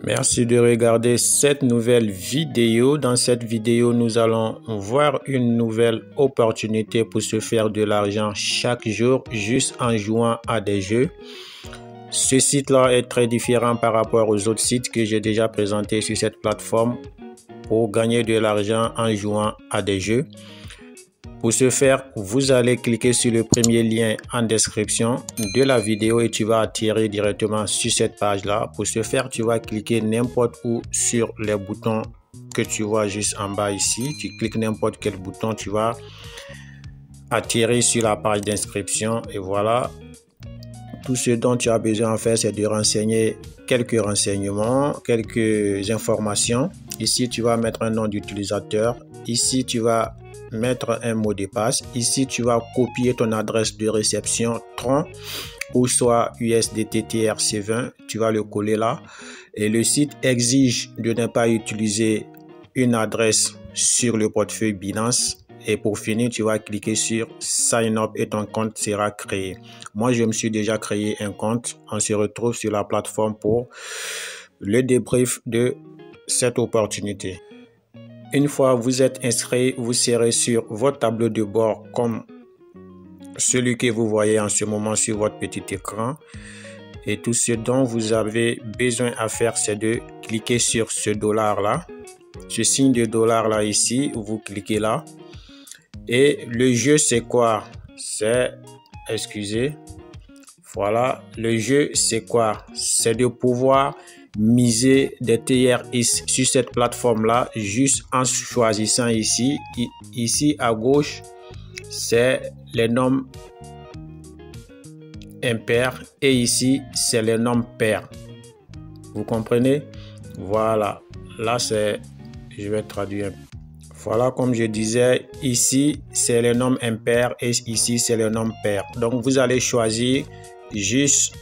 Merci de regarder cette nouvelle vidéo. Dans cette vidéo, nous allons voir une nouvelle opportunité pour se faire de l'argent chaque jour juste en jouant à des jeux. Ce site-là est très différent par rapport aux autres sites que j'ai déjà présentés sur cette plateforme pour gagner de l'argent en jouant à des jeux. Pour ce faire, vous allez cliquer sur le premier lien en description de la vidéo et tu vas atterrir directement sur cette page-là. Pour ce faire, tu vas cliquer n'importe où sur les boutons que tu vois juste en bas ici. Tu cliques n'importe quel bouton, tu vas atterrir sur la page d'inscription et voilà. Tout ce dont tu as besoin en fait, c'est de renseigner quelques renseignements, quelques informations. Ici, tu vas mettre un nom d'utilisateur. Ici, tu vas mettre un mot de passe. Ici, tu vas copier ton adresse de réception Tron ou soit USDT TRC20. Tu vas le coller là. Et le site exige de ne pas utiliser une adresse sur le portefeuille Binance. Et pour finir, tu vas cliquer sur Sign Up et ton compte sera créé. Moi, je me suis déjà créé un compte. On se retrouve sur la plateforme pour le débrief de cette opportunité. Une fois vous êtes inscrit, vous serez sur votre tableau de bord comme celui que vous voyez en ce moment sur votre petit écran. Et tout ce dont vous avez besoin à faire, c'est de cliquer sur ce dollar là. Ce signe de dollar là ici, vous cliquez là. Et le jeu c'est quoi? Voilà, le jeu c'est quoi? C'est de pouvoir miser des TRX sur cette plateforme là juste en choisissant ici. Ici à gauche, c'est les nombres impairs et ici c'est les nombres pairs. Vous comprenez? Voilà, là c'est, je vais traduire. Voilà, comme je disais, ici c'est les nombres impairs et ici c'est les nombres pairs. Donc vous allez choisir juste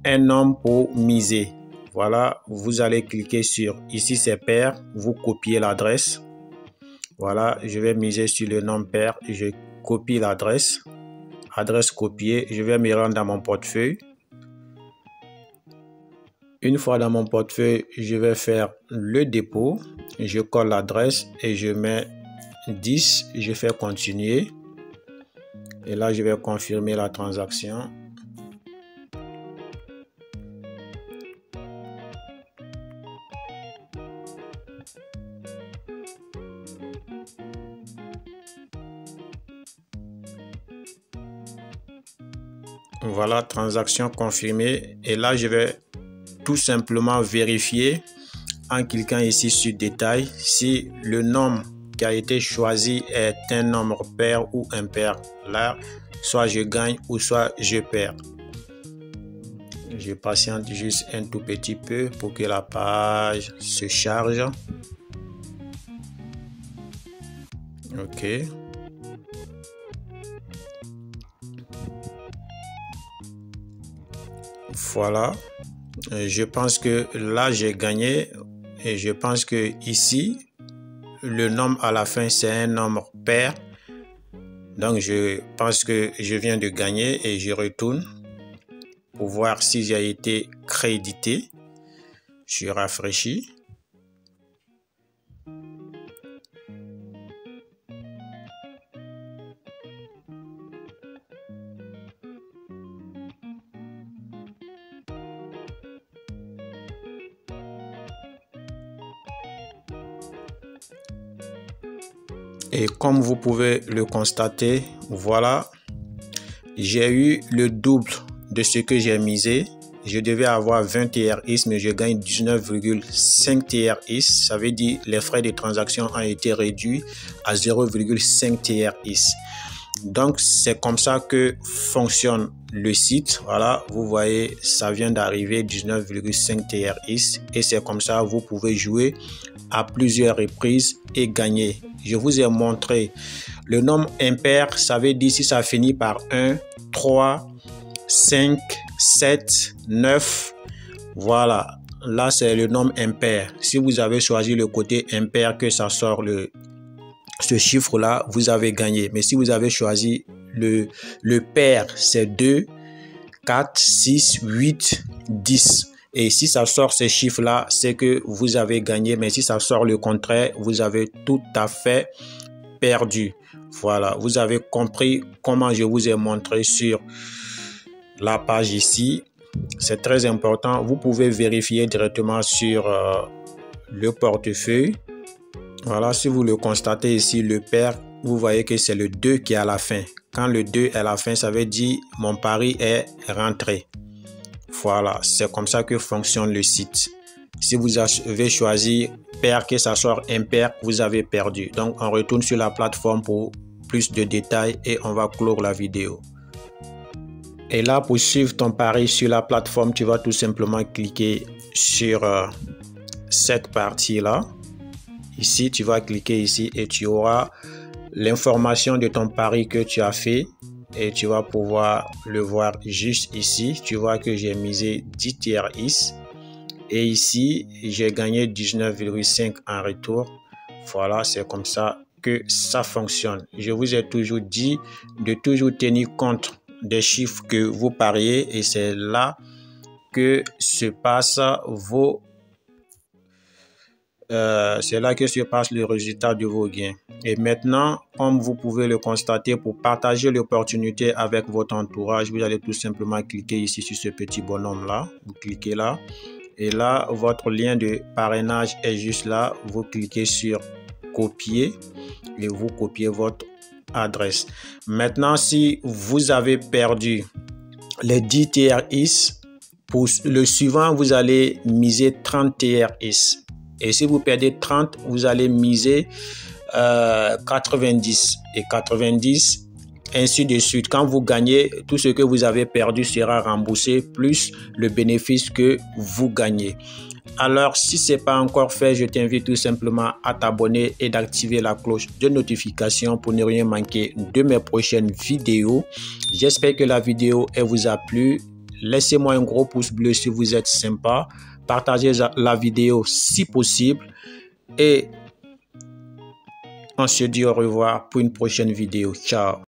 un nombre pour miser. Voilà, vous allez cliquer sur ici c'est pair, vous copiez l'adresse. Voilà, je vais miser sur le nombre pair, je copie l'adresse. Adresse copiée, je vais me rendre dans mon portefeuille. Une fois dans mon portefeuille, je vais faire le dépôt. Je colle l'adresse et je mets 10. Je fais continuer. Et là, je vais confirmer la transaction. Voilà, transaction confirmée. Et là, je vais tout simplement vérifier en cliquant ici sur détail si le nombre qui a été choisi est un nombre pair ou impair. Là, soit je gagne ou soit je perds. Je patiente juste un tout petit peu pour que la page se charge. Ok. Voilà. Je pense que là j'ai gagné et je pense que ici le nombre à la fin c'est un nombre pair. Donc je pense que je viens de gagner et je retourne pour voir si j'ai été crédité. Je rafraîchis. Et comme vous pouvez le constater, voilà, j'ai eu le double de ce que j'ai misé. Je devais avoir 20 TRX, mais je gagne 19,5 TRX. Ça veut dire les frais de transaction ont été réduits à 0,5 TRX. Donc, c'est comme ça que fonctionne le site. Voilà, vous voyez, ça vient d'arriver 19,5 TRX. Et c'est comme ça vous pouvez jouer à plusieurs reprises et gagner. Je vous ai montré le nombre impair, ça veut dire si ça finit par 1, 3, 5, 7, 9. Voilà, là c'est le nombre impair. Si vous avez choisi le côté impair que ça sort ce chiffre là, vous avez gagné. Mais si vous avez choisi le pair, c'est 2, 4, 6, 8, 10. Et si ça sort ces chiffres-là, c'est que vous avez gagné. Mais si ça sort le contraire, vous avez tout à fait perdu. Voilà, vous avez compris comment je vous ai montré sur la page ici. C'est très important. Vous pouvez vérifier directement sur le portefeuille. Voilà, si vous le constatez ici, le pair, vous voyez que c'est le 2 qui est à la fin. Quand le 2 est à la fin, ça veut dire mon pari est rentré. Voilà, c'est comme ça que fonctionne le site. Si vous avez choisi pair, que ça soit impair, vous avez perdu. Donc, on retourne sur la plateforme pour plus de détails et on va clore la vidéo. Et là, pour suivre ton pari sur la plateforme, tu vas tout simplement cliquer sur cette partie-là. Ici, tu vas cliquer ici et tu auras l'information de ton pari que tu as fait et tu vas pouvoir le voir juste ici. Tu vois que j'ai misé 10 TRX et ici, j'ai gagné 19,5 en retour. Voilà, c'est comme ça que ça fonctionne. Je vous ai toujours dit de toujours tenir compte des chiffres que vous pariez et c'est là que se passe le résultat de vos gains. Et maintenant, comme vous pouvez le constater, pour partager l'opportunité avec votre entourage, vous allez tout simplement cliquer ici sur ce petit bonhomme là. Vous cliquez là. Et là, votre lien de parrainage est juste là. Vous cliquez sur copier et vous copiez votre adresse. Maintenant, si vous avez perdu les 10 TRX, pour le suivant, vous allez miser 30 TRX. Et si vous perdez 30, vous allez miser 90 et 90, ainsi de suite. Quand vous gagnez, tout ce que vous avez perdu sera remboursé plus le bénéfice que vous gagnez. Alors, si ce n'est pas encore fait, je t'invite tout simplement à t'abonner et d'activer la cloche de notification pour ne rien manquer de mes prochaines vidéos. J'espère que la vidéo vous a plu. Laissez-moi un gros pouce bleu si vous êtes sympa. Partagez la vidéo si possible. Et on se dit au revoir pour une prochaine vidéo. Ciao.